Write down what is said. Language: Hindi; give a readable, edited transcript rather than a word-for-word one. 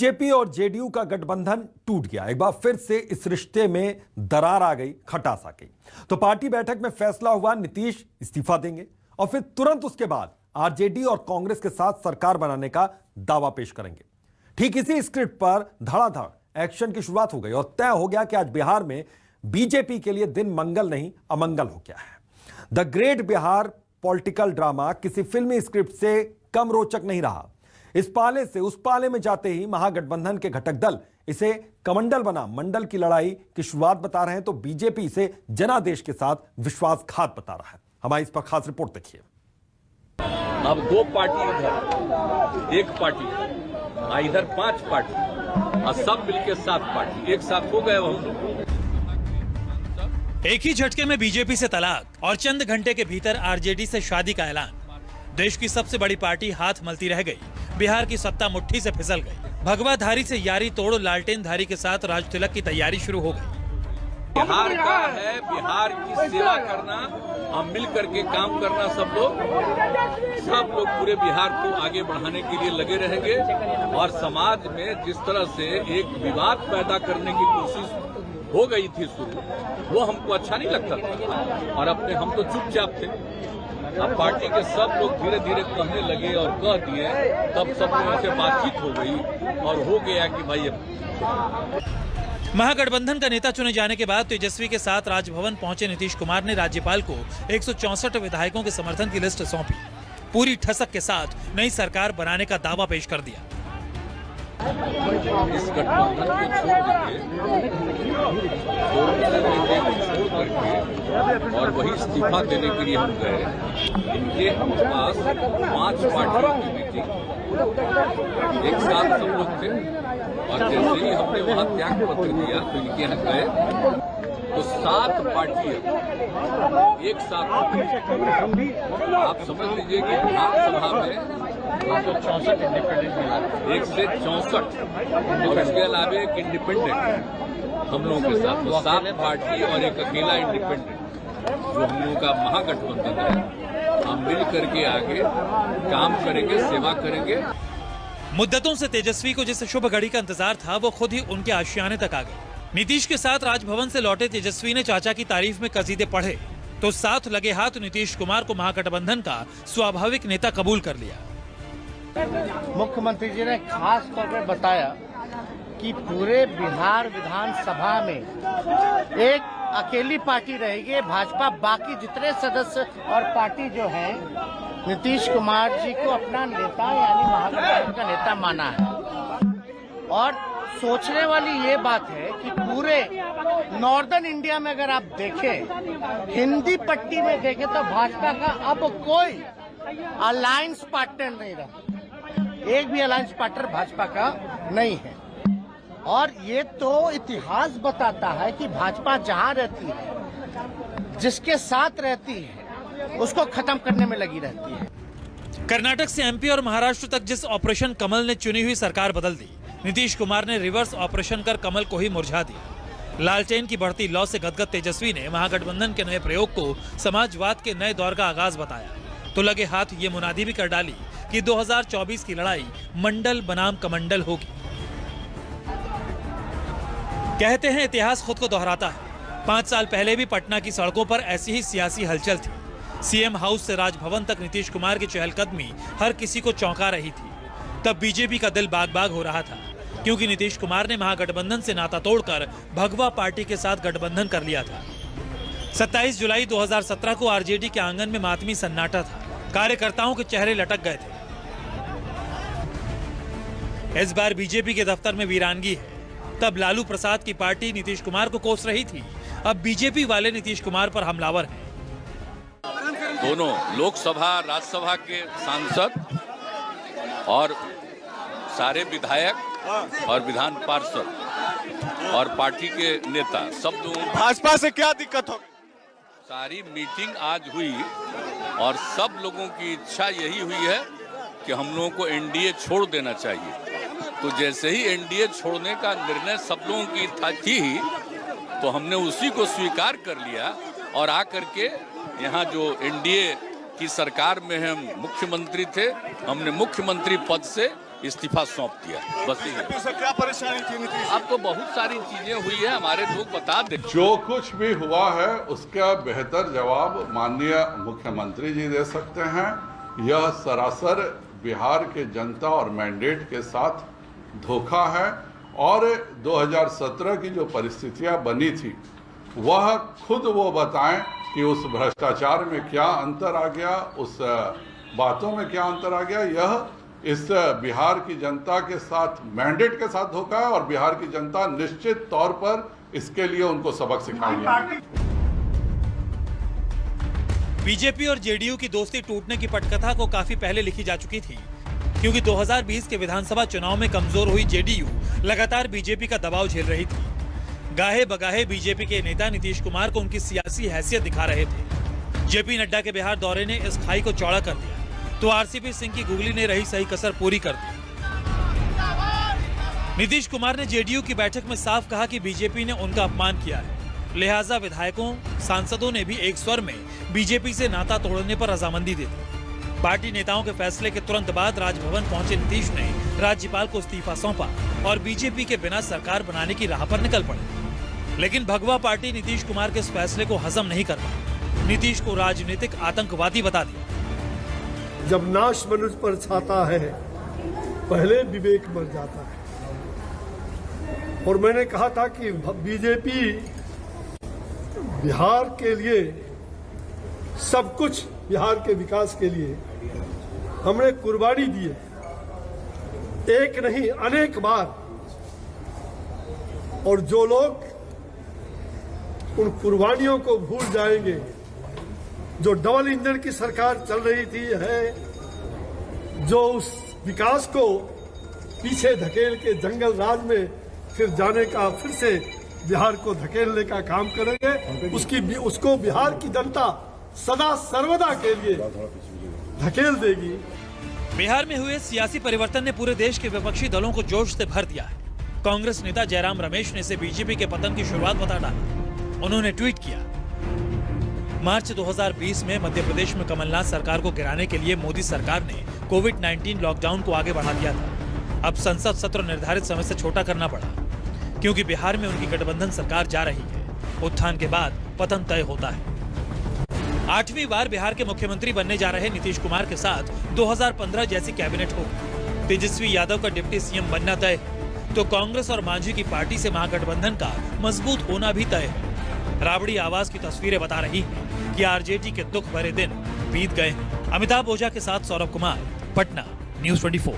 बीजेपी और जेडीयू का गठबंधन टूट गया। एक बार फिर से इस रिश्ते में दरार आ गई, खटास आ गई। तो पार्टी बैठक में फैसला हुआ, नीतीश इस्तीफा देंगे और फिर तुरंत उसके बाद आरजेडी और कांग्रेस के साथ सरकार बनाने का दावा पेश करेंगे। ठीक इसी स्क्रिप्ट पर धड़ाधड़ एक्शन की शुरुआत हो गई और तय हो गया कि आज बिहार में बीजेपी के लिए दिन मंगल नहीं अमंगल हो गया है। The great Bihar political drama किसी फिल्मी स्क्रिप्ट से कम रोचक नहीं रहा। इस पाले से उस पाले में जाते ही महागठबंधन के घटक दल इसे कमंडल बना मंडल की लड़ाई की शुरुआत बता रहे हैं, तो बीजेपी इसे जनादेश के साथ विश्वासघात बता रहा है। हमारी इस पर खास रिपोर्ट देखिए। अब दो पार्टी इधर, एक पार्टी इधर, 5 पार्टी और सब मिलके 7 पार्टी एक साथ हो गए हम लोग। एक ही झटके में बीजेपी से तलाक और चंद घंटे के भीतर आरजेडी से शादी का ऐलान। देश की सबसे बड़ी पार्टी हाथ मलती रह गई। बिहार की सत्ता मुट्ठी से फिसल गई। भगवाधारी से यारी तोड़ लालटेन धारी के साथ राज तिलक की तैयारी शुरू हो गई। बिहार का है, बिहार की सेवा करना, हम मिल करके काम करना। सब लोग पूरे बिहार को आगे बढ़ाने के लिए लगे रहेंगे और समाज में जिस तरह से एक विवाद पैदा करने की कोशिश हो गई थी शुरू, वो हमको अच्छा नहीं लगता था और हम तो चुपचाप थे। अब पार्टी के सब लोग धीरे धीरे कहने लगे और कह दिए, तब सब लोगों से बातचीत हो गई और हो गया कि भाई अब महागठबंधन का नेता चुने जाने के बाद तेजस्वी के साथ राजभवन पहुंचे नीतीश कुमार ने राज्यपाल को 164 विधायकों के समर्थन की लिस्ट सौंपी। पूरी ठसक के साथ नई सरकार बनाने का दावा पेश कर दिया। इस गठबंधन को छोड़ करके और वही इस्तीफा देने के लिए हम गए। इनके पास 5 पार्टियों की मीटिंग एक साथ सब लोग थे और जैसे ही हमने वहां त्याग पत्र दिया तो इनके यहाँ गए तो 7 पार्टियां एक साथ। आप समझ लीजिए कि विधानसभा में 164 इंडिपेंडेंट, 1 से 64 और इसके अलावा एक इंडिपेंडेंट हम लोगों के साथ, तो 7 पार्टी और एक अकेला इंडिपेंडेंट जो हम लोगों का महागठबंधन है। हम मिल करके आगे काम करेंगे, सेवा करेंगे। मुद्दतों से तेजस्वी को जिस शुभ घड़ी का इंतजार था वो खुद ही उनके आशियाने तक आ गए। नीतीश के साथ राजभवन से लौटे तेजस्वी ने चाचा की तारीफ में कसीदे पढ़े तो साथ लगे हाथ नीतीश कुमार को महागठबंधन का स्वाभाविक नेता कबूल कर लिया। मुख्यमंत्री जी ने खास तौर पर बताया कि पूरे बिहार विधानसभा में एक अकेली पार्टी रहेगी भाजपा। बाकी जितने सदस्य और पार्टी जो है नीतीश कुमार जी को अपना नेता यानी महागठबंधन का नेता माना है। और सोचने वाली ये बात है कि पूरे नॉर्दर्न इंडिया में अगर आप देखें, हिंदी पट्टी में देखें तो भाजपा का अब कोई अलायंस पार्टनर नहीं रहा। एक भी अलायंस पार्टनर भाजपा का नहीं है। और ये तो इतिहास बताता है कि भाजपा जहां रहती है, जिसके साथ रहती है, उसको खत्म करने में लगी रहती है। कर्नाटक से एमपी और महाराष्ट्र तक जिस ऑपरेशन कमल ने चुनी हुई सरकार बदल दी, नीतीश कुमार ने रिवर्स ऑपरेशन कर कमल को ही मुरझा दिया। लालटेन की बढ़ती लौ से गदगद तेजस्वी ने महागठबंधन के नए प्रयोग को समाजवाद के नए दौर का आगाज बताया तो लगे हाथ ये मुनादी भी कर डाली कि 2024 की लड़ाई मंडल बनाम कमंडल होगी। कहते हैं इतिहास खुद को दोहराता है। 5 साल पहले भी पटना की सड़कों पर ऐसी ही सियासी हलचल थी। सीएम हाउस से राजभवन तक नीतीश कुमार की चहलकदमी हर किसी को चौंका रही थी। तब बीजेपी का दिल बाग बाग हो रहा था क्योंकि नीतीश कुमार ने महागठबंधन से नाता तोड़कर भगवा पार्टी के साथ गठबंधन कर लिया था। 27 जुलाई 2017 को आरजेडी के आंगन में मातमी सन्नाटा था। कार्यकर्ताओं के चेहरे लटक गए थे। इस बार बीजेपी के दफ्तर में वीरानगी है। तब लालू प्रसाद की पार्टी नीतीश कुमार को कोस रही थी, अब बीजेपी वाले नीतीश कुमार पर हमलावर हैं। दोनों लोकसभा राज्यसभा के सांसद और सारे विधायक और विधान पार्षद और पार्टी के नेता सब लोगों, भाजपा से क्या दिक्कत होगी? सारी मीटिंग आज हुई और सब लोगों की इच्छा यही हुई है कि हम लोगों को एनडीए छोड़ देना चाहिए। तो जैसे ही एनडीए छोड़ने का निर्णय सब लोगों की थी ही, तो हमने उसी को स्वीकार कर लिया और आकर के यहाँ जो एनडीए की सरकार में हम मुख्यमंत्री थे, हमने मुख्यमंत्री पद से इस्तीफा सौंप दिया। बस यही। सर क्या परेशानी थी नीतीश? अब तो बहुत सारी चीजें हुई है, हमारे लोग बता दे। जो कुछ भी हुआ है उसका बेहतर जवाब माननीय मुख्यमंत्री जी दे सकते हैं। यह सरासर बिहार के जनता और मैंडेट के साथ धोखा है और 2017 की जो परिस्थितियां बनी थी वह खुद वो बताएं कि उस भ्रष्टाचार में क्या अंतर आ गया, उस बातों में क्या अंतर आ गया। यह इस बिहार की जनता के साथ मैंडेट के साथ धोखा है और बिहार की जनता निश्चित तौर पर इसके लिए उनको सबक सिखाएगी। बीजेपी और जेडीयू की दोस्ती टूटने की पटकथा को काफी पहले लिखी जा चुकी थी, क्योंकि 2020 के विधानसभा चुनाव में कमजोर हुई जेडीयू लगातार बीजेपी का दबाव झेल रही थी। गाहे बगाहे बीजेपी के नेता नीतीश कुमार को उनकी सियासी हैसियत दिखा रहे थे। जेपी नड्डा के बिहार दौरे ने इस खाई को चौड़ा कर दिया, तो आरसीपी सिंह की गुगली ने रही सही कसर पूरी कर दी। नीतीश कुमार ने जेडीयू की बैठक में साफ कहा कि बीजेपी ने उनका अपमान किया है, लिहाजा विधायकों सांसदों ने भी एक स्वर में बीजेपी से नाता तोड़ने पर रजामंदी दे दी। पार्टी नेताओं के फैसले के तुरंत बाद राजभवन पहुंचे नीतीश ने राज्यपाल को इस्तीफा सौंपा और बीजेपी के बिना सरकार बनाने की राह पर निकल पड़े। लेकिन भगवा पार्टी नीतीश कुमार के इस फैसले को हजम नहीं कर पाई। नीतीश को राजनीतिक आतंकवादी बता दिया। जब नाश मनुष्य पर छाता है पहले विवेक मर जाता है। और मैंने कहा था कि बीजेपी बिहार के लिए सब कुछ, बिहार के विकास के लिए हमने कुर्बानी दी है, एक नहीं अनेक बार। और जो लोग उन कुर्बानियों को भूल जाएंगे, जो डबल इंजन की सरकार चल रही थी है, जो उस विकास को पीछे धकेल के जंगल राज में फिर जाने का, फिर से बिहार को धकेलने का काम करेंगे, उसको बिहार की जनता सदा सर्वदा के लिए धकेल देगी। बिहार में हुए सियासी परिवर्तन ने पूरे देश के विपक्षी दलों को जोश से भर दिया है। कांग्रेस नेता जयराम रमेश ने इसे बीजेपी के पतन की शुरुआत बता डाला। उन्होंने ट्वीट किया, मार्च 2020 में मध्य प्रदेश में कमलनाथ सरकार को गिराने के लिए मोदी सरकार ने कोविड-19 लॉकडाउन को आगे बढ़ा दिया था। अब संसद सत्र निर्धारित समय से छोटा करना पड़ा, क्योंकि बिहार में उनकी गठबंधन सरकार जा रही है। उत्थान के बाद पतन तय होता है। 8वीं बार बिहार के मुख्यमंत्री बनने जा रहे नीतीश कुमार के साथ 2015 जैसी कैबिनेट होगी। तेजस्वी यादव का डिप्टी सीएम बनना तय है, तो कांग्रेस और मांझी की पार्टी से महागठबंधन का मजबूत होना भी तय है। राबड़ी आवाज की तस्वीरें बता रही हैं कि आरजेडी के दुख भरे दिन बीत गए हैं। अमिताभ ओझा के साथ सौरभ कुमार, पटना, न्यूज़ 24।